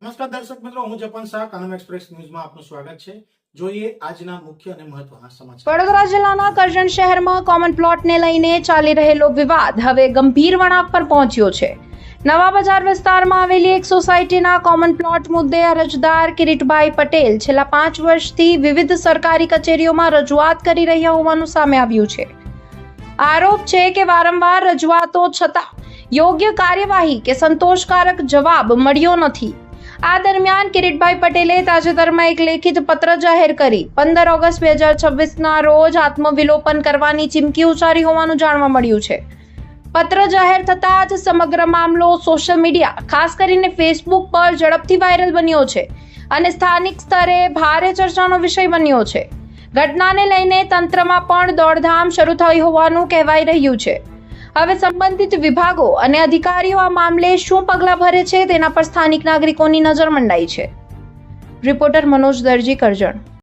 નમસ્કાર દર્શક મિત્રો, હું જપન શાહ કાનમ એક્સપ્રેસ ન્યૂઝમાં આપનું સ્વાગત છે. જોઈએ આજના મુખ્ય અને મહત્વના સમાચાર. વડોદરા જિલ્લાના કરજણ શહેરમાં કોમન પ્લોટને લઈને ચાલી રહેલો વિવાદ હવે ગંભીર વળાંક પર પહોંચ્યો છે. નવા બજાર વિસ્તારમાં આવેલી એક સોસાયટીના કોમન પ્લોટ મુદ્દે અરજદાર કિરીટભાઈ પટેલ છેલ્લા 5 વર્ષથી વિવિધ સરકારી કચેરીઓમાં રજૂઆત કરી રહ્યા હોવાનું સામે આવ્યું છે. આરોપ છે કે વારંવાર રજૂઆતો છતાં યોગ્ય કાર્યવાહી કે સંતોષકારક જવાબ મળ્યો નથી. આ દરમિયાન કિરીટભાઈ પટેલે તાજેતરમાં એક લેખિત પત્ર જાહેર કરી 15 ઓગસ્ટ 2026ના રોજ આત્મવિલોપન કરવાની ચીમકી ઉચ્ચારી હોવાનું જાણવા મળ્યું છે. પત્ર જાહેર થતાં જ સમગ્ર મામલો સોશિયલ મીડિયા, ખાસ કરીને ફેસબુક પર ઝડપથી વાયરલ બન્યો છે અને સ્થાનિક સ્તરે ભારે ચર્ચાનો વિષય બન્યો છે. ઘટનાને લઈને તંત્રમાં પણ દોડધામ શરૂ થઈ હોવાનું કહેવાઈ રહ્યું છે. હવે સંબંધિત વિભાગો અને અધિકારીઓ આ મામલે શું પગલાં ભરે છે તેના પર સ્થાનિક નાગરિકોની નજર મંડાઈ છે. રિપોર્ટર મનોજ દરજી, કરજણ.